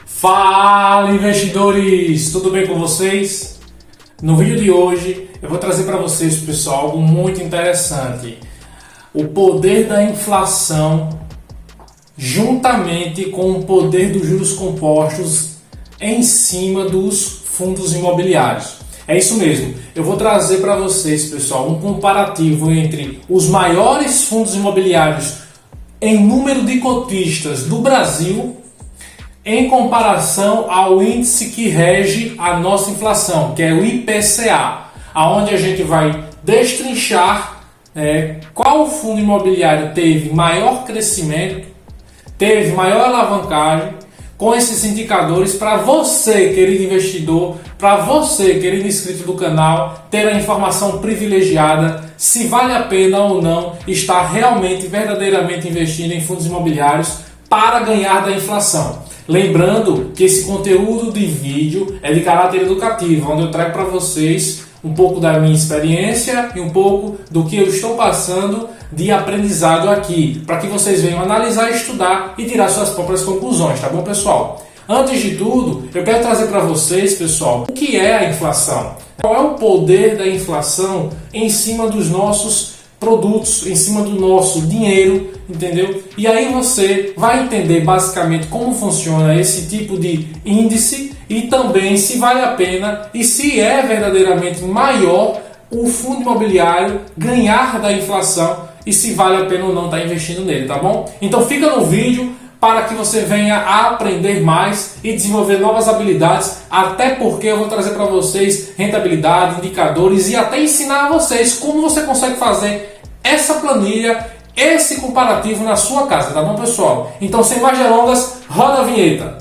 Fala, investidores! Tudo bem com vocês? No vídeo de hoje eu vou trazer para vocês, pessoal, algo muito interessante. O poder da inflação juntamente com o poder dos juros compostos em cima dos fundos imobiliários. É isso mesmo. Eu vou trazer para vocês, pessoal, um comparativo entre os maiores fundos imobiliários em número de cotistas do Brasil em comparação ao índice que rege a nossa inflação, que é o IPCA, aonde a gente vai destrinchar qual fundo imobiliário teve maior crescimento, teve maior alavancagem, com esses indicadores para você, querido investidor, para você, querido inscrito do canal, ter a informação privilegiada se vale a pena ou não estar realmente, verdadeiramente investindo em fundos imobiliários para ganhar da inflação. Lembrando que esse conteúdo de vídeo é de caráter educativo, onde eu trago para vocês um pouco da minha experiência e um pouco do que eu estou passando de aprendizado aqui, para que vocês venham analisar, estudar e tirar suas próprias conclusões, tá bom, pessoal? Antes de tudo, eu quero trazer para vocês, pessoal, o que é a inflação? Qual é o poder da inflação em cima dos nossos produtos, em cima do nosso dinheiro, entendeu? E aí você vai entender basicamente como funciona esse tipo de índice e também se vale a pena e se é verdadeiramente maior o fundo imobiliário ganhar da inflação e se vale a pena ou não estar investindo nele, tá bom? Então fica no vídeo para que você venha a aprender mais e desenvolver novas habilidades, até porque eu vou trazer para vocês rentabilidade, indicadores e até ensinar a vocês como você consegue fazer essa planilha, esse comparativo na sua casa, tá bom, pessoal? Então, sem mais delongas, roda a vinheta!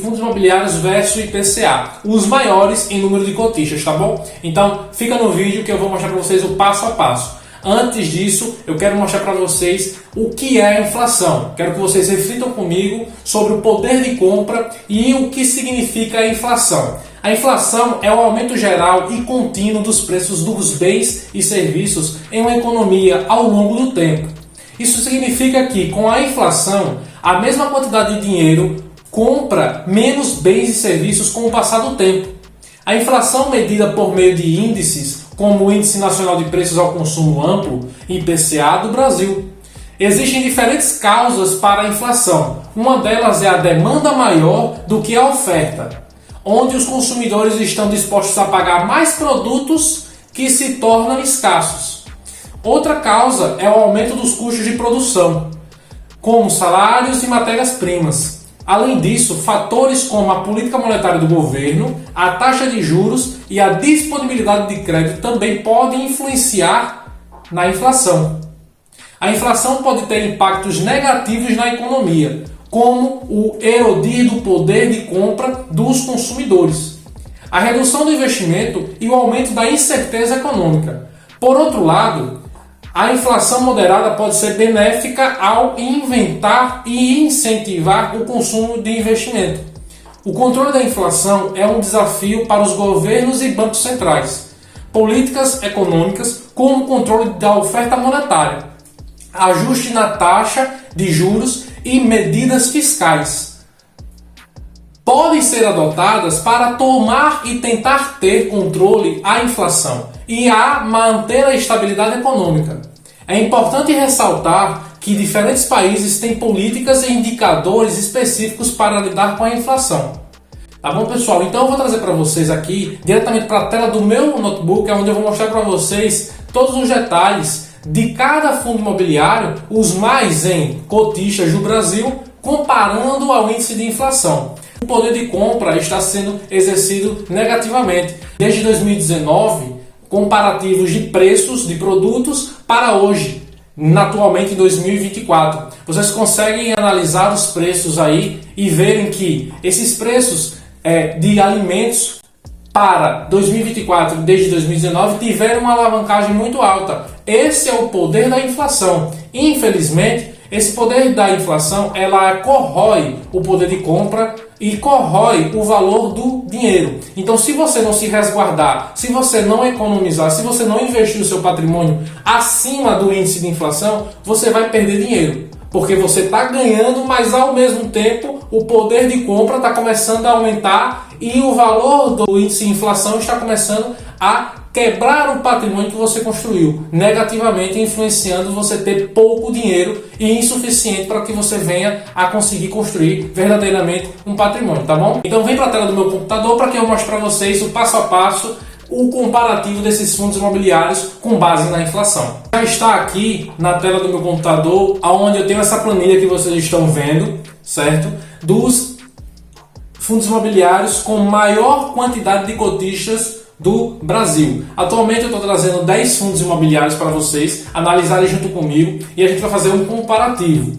Fundos imobiliários versus IPCA, os maiores em número de cotistas, tá bom? Então, fica no vídeo que eu vou mostrar para vocês o passo a passo. Antes disso, eu quero mostrar para vocês o que é a inflação. Quero que vocês reflitam comigo sobre o poder de compra e o que significa a inflação. A inflação é o aumento geral e contínuo dos preços dos bens e serviços em uma economia ao longo do tempo. Isso significa que, com a inflação, a mesma quantidade de dinheiro compra menos bens e serviços com o passar do tempo. A inflação medida por meio de índices, como o Índice Nacional de Preços ao Consumo Amplo, IPCA, do Brasil. Existem diferentes causas para a inflação. Uma delas é a demanda maior do que a oferta, onde os consumidores estão dispostos a pagar mais produtos que se tornam escassos. Outra causa é o aumento dos custos de produção, como salários e matérias-primas. Além disso, fatores como a política monetária do governo, a taxa de juros e a disponibilidade de crédito também podem influenciar na inflação. A inflação pode ter impactos negativos na economia, como o erodir do poder de compra dos consumidores, a redução do investimento e o aumento da incerteza econômica. Por outro lado, a inflação moderada pode ser benéfica ao inventar e incentivar o consumo de investimento. O controle da inflação é um desafio para os governos e bancos centrais. Políticas econômicas, como o controle da oferta monetária, ajuste na taxa de juros e medidas fiscais, podem ser adotadas para tomar e tentar ter controle à inflação e a manter a estabilidade econômica. É importante ressaltar que diferentes países têm políticas e indicadores específicos para lidar com a inflação. Tá bom, pessoal? Então eu vou trazer para vocês aqui, diretamente para a tela do meu notebook, onde eu vou mostrar para vocês todos os detalhes de cada fundo imobiliário, os mais em cotistas do Brasil, comparando ao índice de inflação. O poder de compra está sendo exercido negativamente. Desde 2019, comparativos de preços de produtos para hoje, atualmente em 2024. Vocês conseguem analisar os preços aí e verem que esses preços de alimentos para 2024 desde 2019 tiveram uma alavancagem muito alta. Esse é o poder da inflação. Infelizmente, esse poder da inflação ela corrói o poder de compra e corrói o valor do dinheiro. Então, se você não se resguardar, se você não economizar, se você não investir o seu patrimônio acima do índice de inflação, você vai perder dinheiro. Porque você está ganhando, mas ao mesmo tempo o poder de compra está começando a aumentar e o valor do índice de inflação está começando a quebrar o patrimônio que você construiu, negativamente influenciando você ter pouco dinheiro e insuficiente para que você venha a conseguir construir verdadeiramente um patrimônio, tá bom? Então vem para a tela do meu computador para que eu mostre para vocês o passo a passo, o comparativo desses fundos imobiliários com base na inflação. Já está aqui na tela do meu computador, onde eu tenho essa planilha que vocês estão vendo, certo? Dos fundos imobiliários com maior quantidade de cotistas do Brasil. Atualmente eu estou trazendo 10 fundos imobiliários para vocês analisarem junto comigo e a gente vai fazer um comparativo,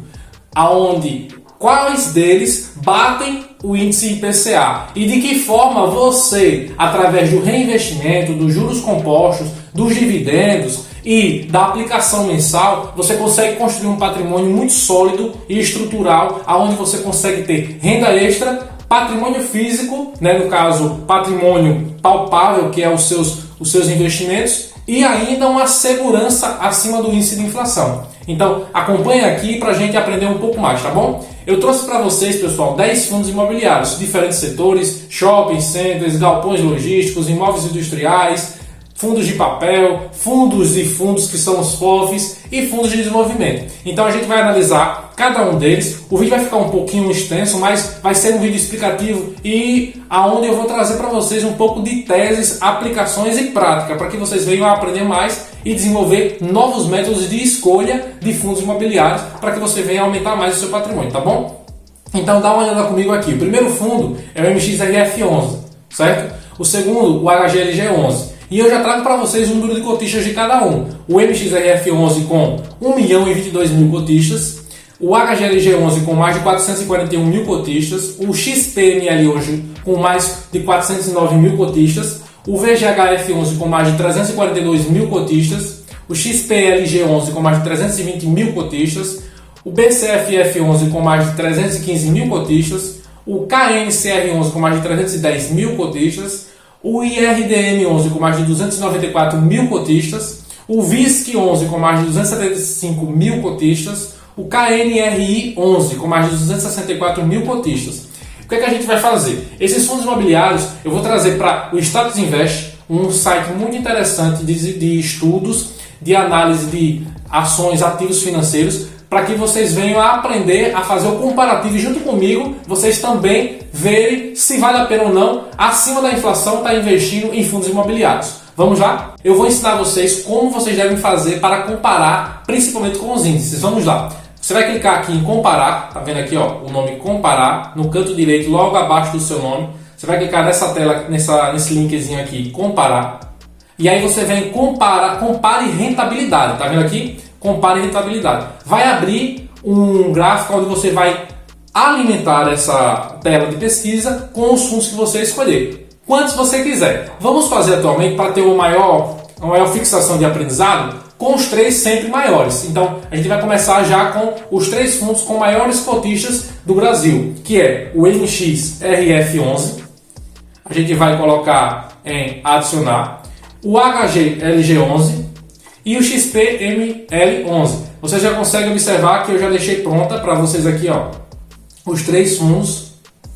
aonde quais deles batem o índice IPCA e de que forma você, através do reinvestimento, dos juros compostos, dos dividendos e da aplicação mensal, você consegue construir um patrimônio muito sólido e estrutural, aonde você consegue ter renda extra, patrimônio físico, né, no caso patrimônio palpável, que é os seus investimentos, e ainda uma segurança acima do índice de inflação. Então acompanhe aqui para a gente aprender um pouco mais, tá bom? Eu trouxe para vocês, pessoal, 10 fundos imobiliários, diferentes setores: shopping centers, galpões logísticos, imóveis industriais, fundos de papel, fundos e fundos que são os FOFs e fundos de desenvolvimento. Então a gente vai analisar cada um deles. O vídeo vai ficar um pouquinho extenso, mas vai ser um vídeo explicativo e aonde eu vou trazer para vocês um pouco de teses, aplicações e prática, para que vocês venham a aprender mais e desenvolver novos métodos de escolha de fundos imobiliários, para que você venha aumentar mais o seu patrimônio, tá bom? Então dá uma olhada comigo aqui. O primeiro fundo é o MXRF11, certo? O segundo, o HGLG11. E eu já trago para vocês o número de cotistas de cada um. O MXRF11 com 1.022.000 cotistas, o HGLG11 com mais de 441.000 cotistas, o XPML hoje com mais de 409.000 cotistas, o VGHF11 com mais de 342.000 cotistas, o XPLG11 com mais de 320.000 cotistas, o BCFF11 com mais de 315.000 cotistas, o KNCR11 com mais de 310.000 cotistas, o IRDM11 com mais de 294.000 cotistas, o VISC11 com mais de 275.000 cotistas, o KNRI11 com mais de 264.000 cotistas. O que é que a gente vai fazer? Esses fundos imobiliários eu vou trazer para o Status Invest, um site muito interessante de estudos, de análise de ações, ativos financeiros, para que vocês venham a aprender a fazer o comparativo e junto comigo vocês também verem se vale a pena ou não, acima da inflação, estar investindo em fundos imobiliários. Vamos lá? Eu vou ensinar vocês como vocês devem fazer para comparar, principalmente com os índices. Vamos lá. Você vai clicar aqui em comparar, tá vendo aqui ó, o nome comparar, no canto direito, logo abaixo do seu nome. Você vai clicar nessa tela, nesse linkzinho aqui, comparar. E aí você vem compare rentabilidade, tá vendo aqui? Compare rentabilidade. Vai abrir um gráfico onde você vai alimentar essa tela de pesquisa com os fundos que você escolher. Quantos você quiser. Vamos fazer atualmente para ter uma maior fixação de aprendizado com os 3 sempre maiores. Então a gente vai começar já com os 3 fundos com maiores cotistas do Brasil, que é o MXRF11. A gente vai colocar em adicionar o HGLG11 e o XPML11. Você já consegue observar que eu já deixei pronta para vocês aqui ó, os 3 fundos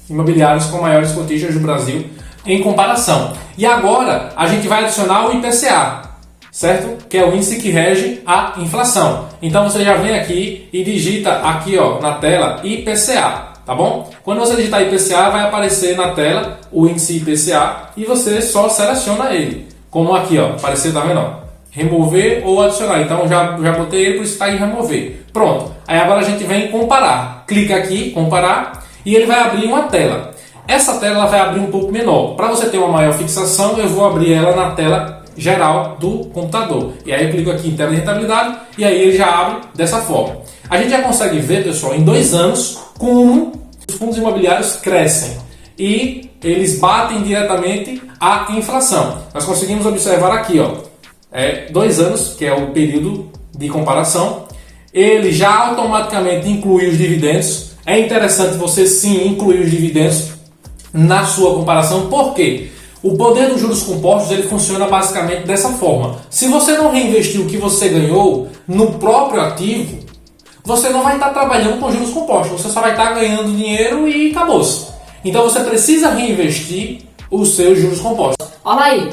imobiliários com maiores cotistas do Brasil em comparação. E agora a gente vai adicionar o IPCA, certo? Que é o índice que rege a inflação. Então você já vem aqui e digita aqui ó, na tela IPCA, tá bom? Quando você digitar IPCA vai aparecer na tela o índice IPCA e você só seleciona ele. Como aqui ó, apareceu, tá vendo? Ó? Remover ou adicionar. Então já botei ele, por isso está em remover. Pronto. Aí agora a gente vem comparar. Clica aqui, comparar, e ele vai abrir uma tela. Essa tela ela vai abrir um pouco menor. Para você ter uma maior fixação, eu vou abrir ela na tela geral do computador. E aí eu clico aqui em tela de rentabilidade e aí ele já abre dessa forma. A gente já consegue ver, pessoal, em 2 anos, como os fundos imobiliários crescem e eles batem diretamente a inflação. Nós conseguimos observar aqui, ó, 2 anos, que é o período de comparação, ele já automaticamente inclui os dividendos. É interessante você sim incluir os dividendos na sua comparação. Por quê? O poder dos juros compostos ele funciona basicamente dessa forma. Se você não reinvestir o que você ganhou no próprio ativo, você não vai estar trabalhando com juros compostos, você só vai estar ganhando dinheiro e acabou-se. Então você precisa reinvestir os seus juros compostos. Olha aí,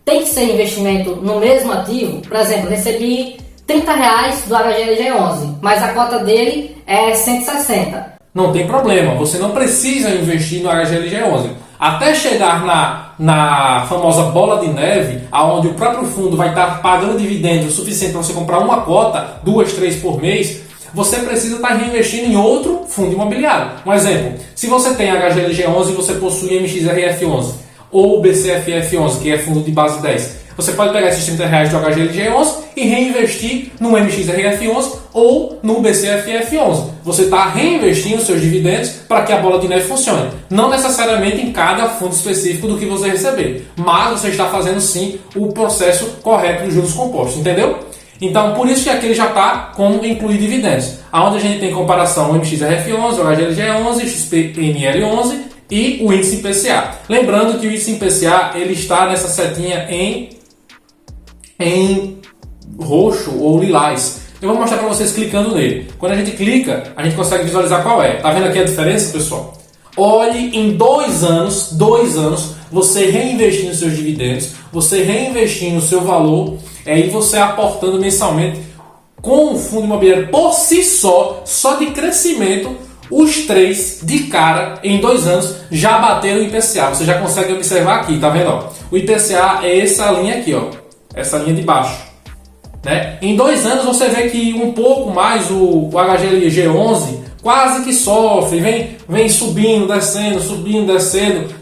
tem que ser investimento no mesmo ativo. Por exemplo, recebi R$30 do HGLG11, mas a cota dele é 160. Não tem problema, você não precisa investir no HGLG11. Até chegar na famosa bola de neve, onde o próprio fundo vai estar pagando dividendos o suficiente para você comprar uma cota, 2, 3 por mês, você precisa estar reinvestindo em outro fundo imobiliário. Um exemplo, se você tem HGLG11 e você possui MXRF11 ou BCFF11, que é fundo de base 10, você pode pegar esses R$30 do HGLG11 e reinvestir no MXRF11 ou no BCFF11. Você está reinvestindo seus dividendos para que a bola de neve funcione. Não necessariamente em cada fundo específico do que você receber, mas você está fazendo sim o processo correto dos juros compostos, entendeu? Então, por isso que aqui ele já está como incluir dividendos. Onde a gente tem comparação o MXRF11, o HGLG11, o XPNL11 e o índice IPCA. Lembrando que o índice IPCA ele está nessa setinha em roxo ou lilás. Eu vou mostrar para vocês clicando nele. Quando a gente clica, a gente consegue visualizar qual é. Tá vendo aqui a diferença, pessoal? Olhe em 2 anos, você reinvestindo os seus dividendos, você reinvestindo o seu valor, e você aportando mensalmente com o fundo imobiliário por si só de crescimento, os 3 de cara em 2 anos já bateram o IPCA. Você já consegue observar aqui, tá vendo? Ó? O IPCA é essa linha aqui, ó, essa linha de baixo. Né? Em 2 anos você vê que um pouco mais o HGLG11 quase que sofre, vem subindo, descendo,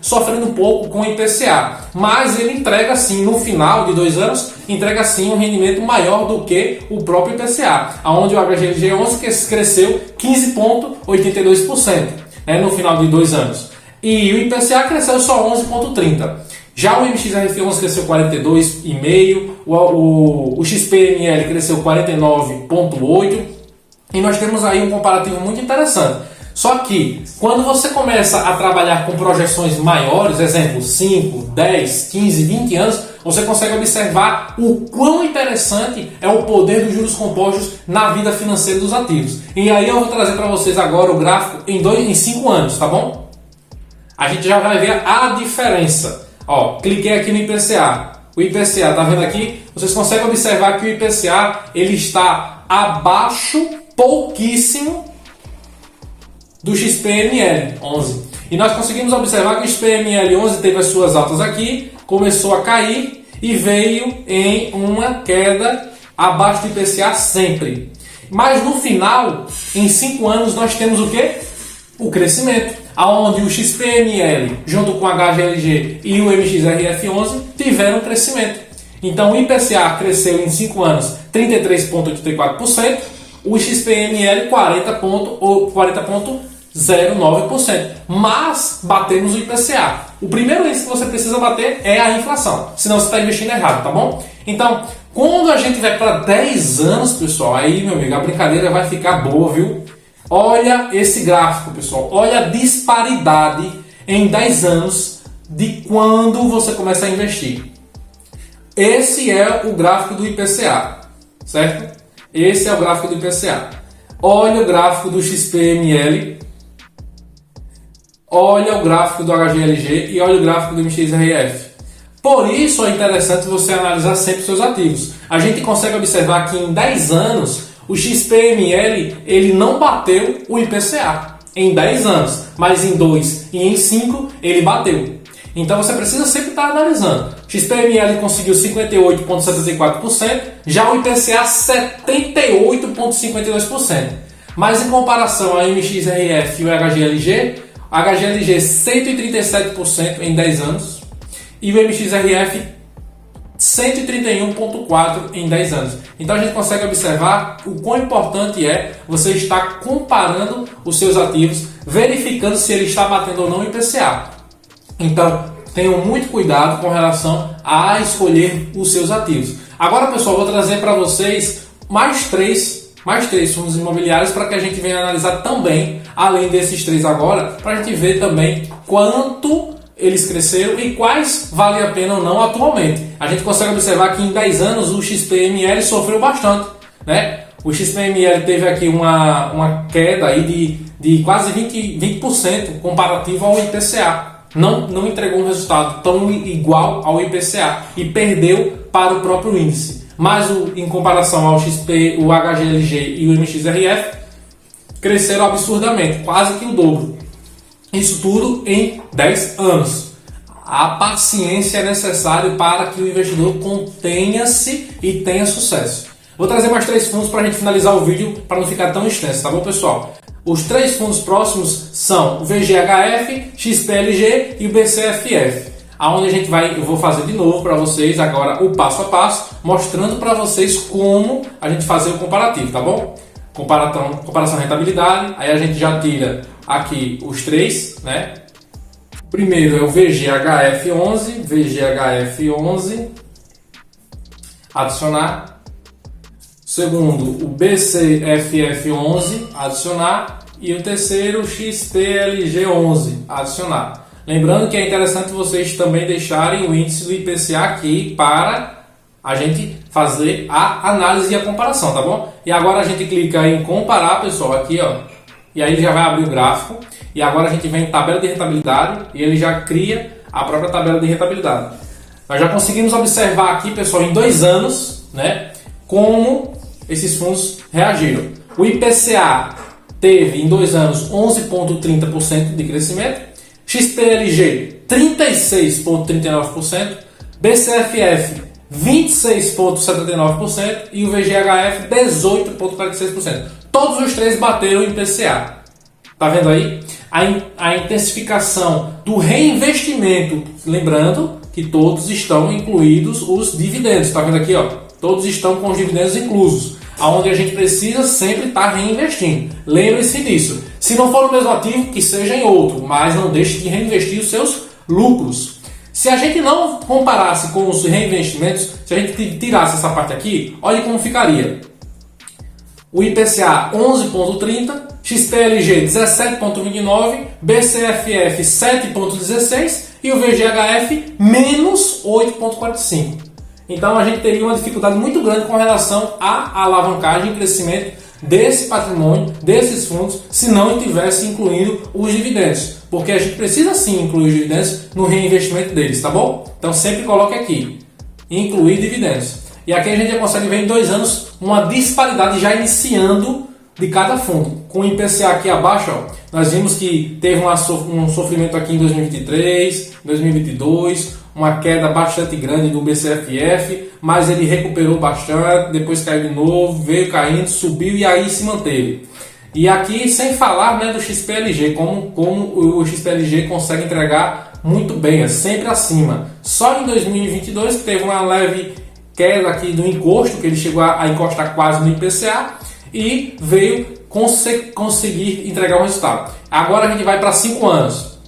sofrendo um pouco com o IPCA. Mas ele entrega sim, no final de 2 anos, entrega sim um rendimento maior do que o próprio IPCA, onde o HGLG11 cresceu 15,82%, né, no final de 2 anos. E o IPCA cresceu só 11,30%. Já o MXRF11 cresceu 42,5%, o XPML cresceu 49,8%, e nós temos aí um comparativo muito interessante. Só que, quando você começa a trabalhar com projeções maiores, exemplo, 5, 10, 15, 20 anos, você consegue observar o quão interessante é o poder dos juros compostos na vida financeira dos ativos. E aí eu vou trazer para vocês agora o gráfico em 5 anos, tá bom? A gente já vai ver a diferença. Ó, cliquei aqui no IPCA. O IPCA, tá vendo aqui? Vocês conseguem observar que o IPCA ele está abaixo, pouquíssimo, do XPML 11. E nós conseguimos observar que o XPML 11 teve as suas altas aqui, começou a cair e veio em uma queda abaixo do IPCA sempre. Mas no final, em 5 anos, nós temos o quê? O crescimento, onde o XPML, junto com o HGLG e o MXRF11, tiveram um crescimento. Então o IPCA cresceu em 5 anos 33,84%, o XPML 40,09%. Mas batemos o IPCA. O primeiro índice que você precisa bater é a inflação, senão você está investindo errado, tá bom? Então, quando a gente vai para 10 anos, pessoal, aí, meu amigo, a brincadeira vai ficar boa, viu? Olha esse gráfico, pessoal. Olha a disparidade em 10 anos de quando você começa a investir. Esse é o gráfico do IPCA, certo? Esse é o gráfico do IPCA. Olha o gráfico do XPML. Olha o gráfico do HGLG e olha o gráfico do MXRF. Por isso é interessante você analisar sempre seus ativos. A gente consegue observar que em 10 anos o XPML ele não bateu o IPCA em 10 anos, mas em 2 e em 5 ele bateu. Então você precisa sempre estar analisando. O XPML conseguiu 58,74%, já o IPCA 78,52%. Mas em comparação ao MXRF e o HGLG 137% em 10 anos e o MXRF 131,4% em 10 anos. Então a gente consegue observar o quão importante é você estar comparando os seus ativos, verificando se ele está batendo ou não o IPCA. Então tenham muito cuidado com relação a escolher os seus ativos. Agora, pessoal, vou trazer para vocês mais três fundos imobiliários para que a gente venha analisar também, além desses 3 agora, para a gente ver também quanto eles cresceram e quais vale a pena ou não atualmente. A gente consegue observar que em 10 anos o XPML sofreu bastante, né? O XPML teve aqui uma queda aí de quase 20% comparativo ao IPCA. Não entregou um resultado tão igual ao IPCA e perdeu para o próprio índice. Mas em comparação ao XP, o HGLG e o MXRF cresceram absurdamente, quase que o dobro. Isso tudo em 10 anos. A paciência é necessária para que o investidor contenha-se e tenha sucesso. Vou trazer mais 3 fundos para a gente finalizar o vídeo para não ficar tão extenso, tá bom, pessoal? Os 3 fundos próximos são o VGHF, XPLG e o BCFF. Aonde eu vou fazer de novo para vocês agora o passo a passo, mostrando para vocês como a gente fazer o comparativo, tá bom? Comparação rentabilidade, aí a gente já tira aqui os 3, né? Primeiro é o VGHF11, adicionar. Segundo, o BCFF11, adicionar. E o terceiro, XPLG11, adicionar. Lembrando que é interessante vocês também deixarem o índice do IPCA aqui para a gente fazer a análise e a comparação, tá bom? E agora a gente clica em comparar, pessoal, aqui, ó. E aí ele já vai abrir o gráfico. E agora a gente vem em tabela de rentabilidade e ele já cria a própria tabela de rentabilidade. Nós já conseguimos observar aqui, pessoal, em 2 anos, né, como esses fundos reagiram. O IPCA teve em 2 anos 11,30% de crescimento, XPLG 36,39%, BCFF 26,79% e o VGHF 18,46%. Todos os 3 bateram o IPCA. Tá vendo aí? A intensificação do reinvestimento, lembrando que todos estão incluídos os dividendos. Tá vendo aqui, ó? Todos estão com os dividendos inclusos, aonde a gente precisa sempre estar reinvestindo. Lembre-se disso. Se não for o mesmo ativo, que seja em outro, mas não deixe de reinvestir os seus lucros. Se a gente não comparasse com os reinvestimentos, se a gente tirasse essa parte aqui, olha como ficaria. O IPCA 11,30%, XPLG 17,29%, BCFF 7,16% e o VGHF menos 8,45%. Então a gente teria uma dificuldade muito grande com relação à alavancagem e crescimento desse patrimônio, desses fundos, se não estivesse incluindo os dividendos. Porque a gente precisa sim incluir os dividendos no reinvestimento deles, tá bom? Então sempre coloque aqui, incluir dividendos. E aqui a gente já consegue ver em 2 anos uma disparidade já iniciando de cada fundo. Com o IPCA aqui abaixo, ó, nós vimos que teve um sofrimento aqui em 2023, 2022, uma queda bastante grande do BCFF, mas ele recuperou bastante, depois caiu de novo, veio caindo, subiu e aí se manteve. E aqui sem falar, né, do XPLG, como o XPLG consegue entregar muito bem, é sempre acima. Só em 2022 teve uma leve queda aqui do encosto, que ele chegou a encostar quase no IPCA e veio conseguir entregar um resultado. Agora a gente vai para 5 anos.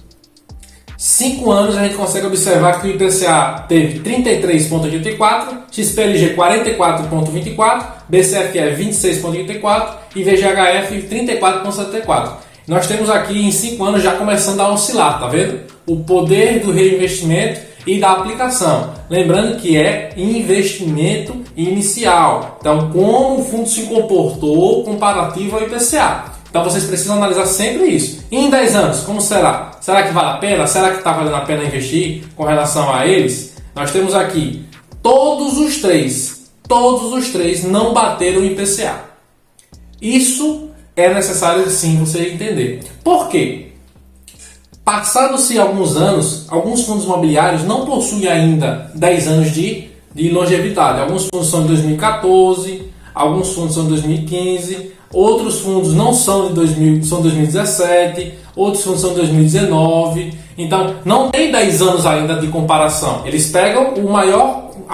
5 anos a gente consegue observar que o IPCA teve 33,84%, XPLG 44,24%, BCFE 26,84% e VGHF 34,74%. Nós temos aqui em 5 anos já começando a oscilar, tá vendo? O poder do reinvestimento e da aplicação. Lembrando que é investimento inicial. Então, como o fundo se comportou comparativo ao IPCA. Então, vocês precisam analisar sempre isso. E em 10 anos, como será? Será que vale a pena? Será que está valendo a pena investir com relação a eles? Nós temos aqui todos os três não bateram o IPCA. Isso é necessário sim você entender. Por quê? Passados-se alguns anos, alguns fundos imobiliários não possuem ainda 10 anos de longevidade. Alguns fundos são de 2014, alguns fundos são de 2015, outros fundos não são de 2017, outros fundos são de 2019. Então, não tem 10 anos ainda de comparação. Eles pegam a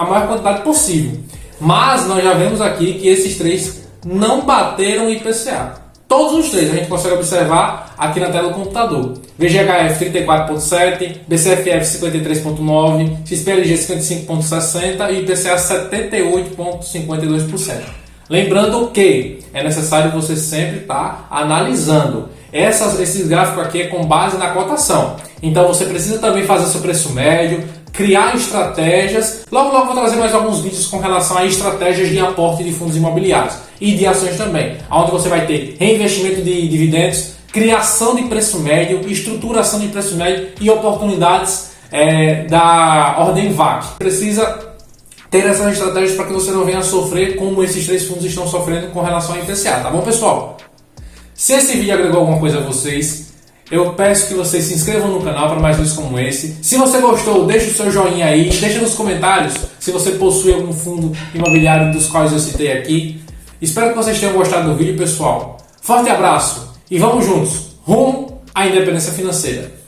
maior quantidade possível. Mas nós já vemos aqui que esses 3 não bateram o IPCA. Todos os 3 a gente consegue observar aqui na tela do computador. VGHF 34,7%, BCFF 53,9%, XPLG 55,60% e IPCA 78,52%. Lembrando que é necessário você sempre estar analisando. Esse gráfico aqui é com base na cotação. Então você precisa também fazer seu preço médio, criar estratégias. Logo vou trazer mais alguns vídeos com relação a estratégias de aporte de fundos imobiliários e de ações também, onde você vai ter reinvestimento de dividendos, criação de preço médio, estruturação de preço médio e oportunidades da ordem VAC. Precisa ter essas estratégias para que você não venha a sofrer como esses 3 fundos estão sofrendo com relação ao IPCA, tá bom, pessoal? Se esse vídeo agregou alguma coisa a vocês, eu peço que vocês se inscrevam no canal para mais vídeos como esse. Se você gostou, deixa o seu joinha aí, deixa nos comentários se você possui algum fundo imobiliário dos quais eu citei aqui. Espero que vocês tenham gostado do vídeo, pessoal. Forte abraço e vamos juntos, rumo à independência financeira.